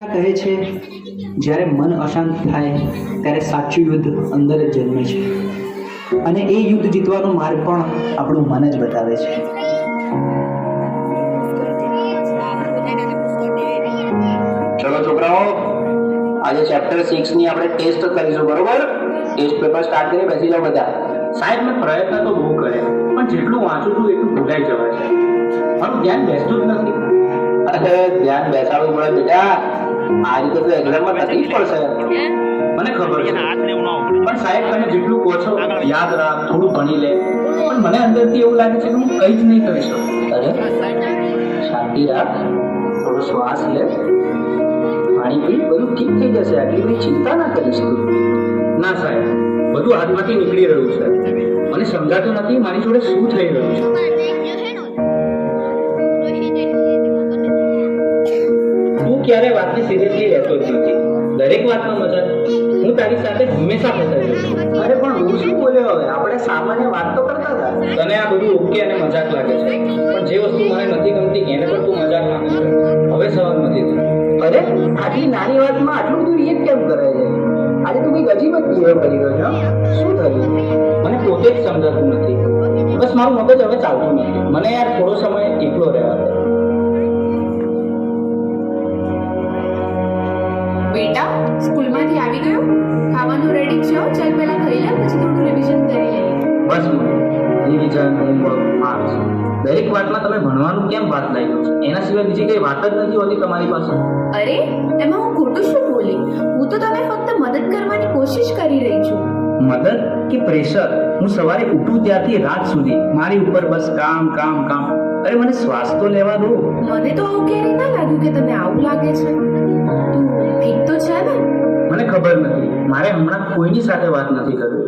કહે છે જ્યારે મન અશાંત થાય ત્યારે સાચું યુદ્ધ અંદર જ જન્મે છે અને એ યુદ્ધ જીતવાનો માર્ગ પણ આપણું મન જ બતાવે છે. ચલો છોકરાઓ, આજે ચેપ્ટર 6 ની આપણે ટેસ્ટ કરીશું, બરોબર? ટેસ્ટ પેપર સ્ટાર્ટ કરી બેસી જાઓ બધા. સાહેબ મેં પ્રયત્ન તો બહુ કરે પણ જેટલું વાંચું છું એટલું ભૂલાઈ જવાય છે. મારું ધ્યાન બેસતું જ નથી. અરે ધ્યાન બેસાડવું પડે બેટા, આ રીતે તો એક્ઝામમાં તકલીફ પડશે. મને ખબર છે પણ સાહેબ તમે જેટલું કહો છો યાદ રાખ, થોડું ભણી લે, પણ મને અંદરથી એવું લાગે છે કે હું કંઈ જ નહીં કરી શકું. અરે શાંતિ રાખ, થોડો શ્વાસ લે, પાણી પી, બધું ઠીક થઈ જશે. આટલી બધી ચિંતા ના કરીશ તું. ના સાહેબ, બધું હાથમાંથી નીકળી રહ્યું છે. મને સમજાતું નથી મારી જોડે શું થઈ રહ્યું છે. તું ક્યારે વાતને સિરિયસલી લેતો જ નથી, દરેક વાતમાં મજાક. હું તારી સાથે હંમેશા ફસાઈ છું. અરે પણ હું શું બોલ્યો? હવે આપણે સામાન્ય વાત તો કરતા હતા. તને આ બધું ઓકે અને મજાક લાગે છે, પણ જે વસ્તુ મને નથી ગમતી એને પણ તું મજાક માને છે. હવે સવાલ નથી થતો. અરે આટલી નાની વાતમાં આટલું બધું રિએક્ટ કેમ કરે છે? આજે તું કંઈક અજીબ જ બિહેવ કરી રહ્યો છે. શું થયું? મને પોતે જ સમજાતું નથી. બસ મારું મગજ હવે ચાલતું નથી. મને યાર થોડો સમય એકલો રહેવા દે. બેટા, સ્કૂલમાંથી આવી ગયો? ખાવાનું રેડી છે? ચાલ પહેલા ખાઈ લે, પછી થોડું રિવિઝન કરી લઈએ. બસ રિવિઝન, હોમવર્ક, માર્ક્સ, દરેક વાતમાં તમે ભણવાનું કેમ વાત લઈ લો છો? એના સિવાય બીજી કઈ વાત જ નથી હોતી તમારી પાસે. અરે એમાં હું ખોટું શું બોલી? હું તો તને ફક્ત મદદ કરવાની કોશિશ કરી રહી છું. મદદ કે પ્રેશર? હું સવારે ઉઠું ત્યારથી રાત સુધી મારી ઉપર બસ કામ કામ કામ. અરે મને શ્વાસ તો લેવા દો. મને તો આવું ક્યારેય ના લાગ્યું કે તને આવું લાગે છે. તું ઠીક તો છે ને? મને ખબર નથી, મારે હમણાં કોઈની સાથે વાત નથી કરવી.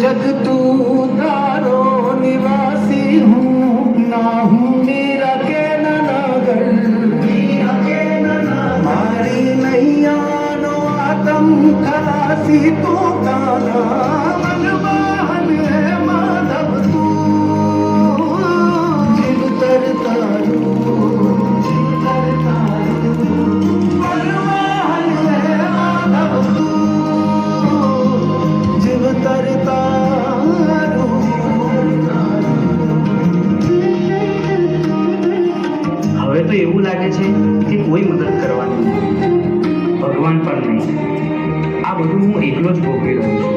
जग तू तारो निवासी हूँ, ना हूँ मेरा के नागर, मारी नैया नो आतम खलासी तू ताना मनवाहन है माधव तू जीव तर तारू मनवाहन है माधव तू जीव तर હવે તો એવું લાગે છે કે કોઈ મદદ કરવાની નથી, ભગવાન પણ નહીં. આ બધું હું એકલો જ ભોગવી રહ્યો છું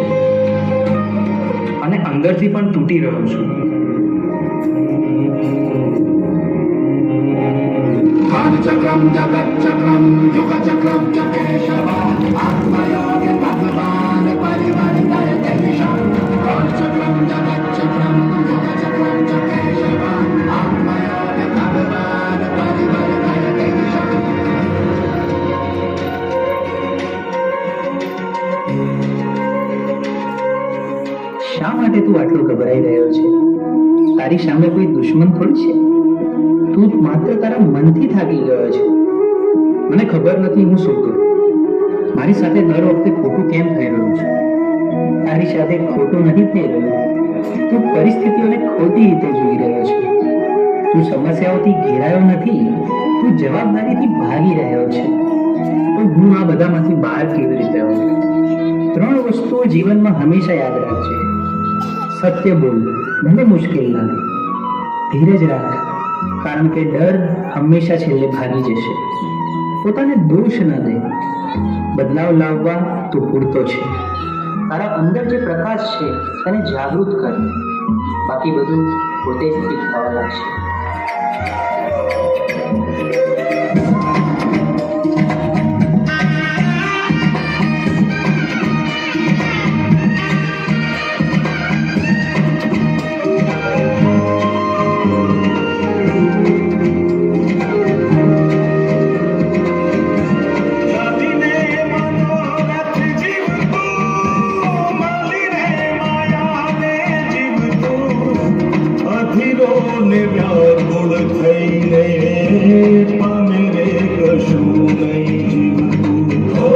અને અંદરથી પણ તૂટી રહ્યો છું. चक्रम जगत चक्रम युग चक्रम चकेशव आत्मयोग भगवान परिवर्तय दिशा चक्रम जगत चक्रम युग चक्रम चकेशव आत्मयोग भगवान परिवर्तय दिशा. શા માટે તું આટલો ગભરાઈ રહ્યો છે? તારી સામે કોઈ દુશ્મન થોડી છે. તું માત્ર તારા મનથી થાકી ગયો છે. મને ખબર નથી હું શું કરું. મારી સાથે દર વખતે ખોટું કેમ થઈ રહ્યું છે? તારી સાથે ખોટું નથી થઈ રહ્યું. તું પરિસ્થિતિઓને ખોટી રીતે જોઈ રહ્યો છે. તું સમસ્યાઓથી ઘેરાયો નથી, તું જવાબદારીથી ભાગી રહ્યો છે. તો હું આ બધામાંથી બહાર કેવી રીતે આવું? 3 વસ્તુઓ જીવનમાં હંમેશા યાદ રાખજે. સત્ય બોલ, ભલે મુશ્કેલ લાગે. ધીરજ રાખ, કારણ કે ડર હંમેશા છેલ્લે ભાગી જશે. પોતાને દોષ ન દે. બદલાવ લાવવા તું પૂરતો છે. તારા અંદર જે પ્રકાશ છે તેને જાગૃત કર, બાકી બધું પોતે જ ઠીક થવા લાગશે. પામે રે કશું નહીં જીવતું ઓ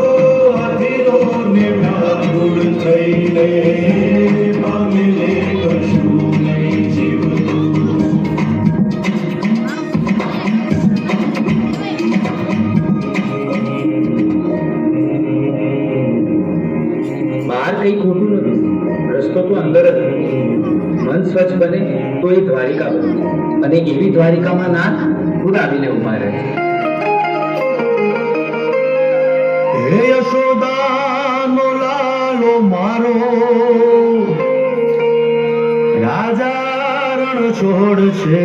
અધીરો ને વ્યાકુળ થઈને પામે રે કશું નહીં જીવતું બહાર કંઈ ખોટું નથી, રસ્તો તો અંદર જ છે. મન સ્વચ્છ બને તો એ દ્વારિકા બને, અને એવી દ્વારિકામાં નાથ ખુદ આવીને ઉભા રહે. હે યશોદાનો લાલો મારો રાજા રણ છોડ છે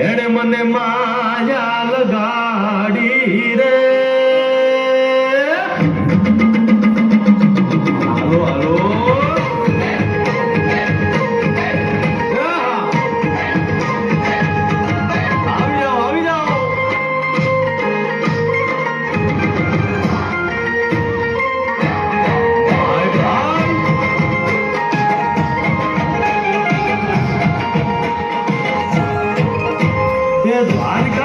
એણે મને માયા લગાડી રે હાલો હાલો આવી જાઓ આવી જાઓ ભાઈ ભાઈ એ દ્વારકા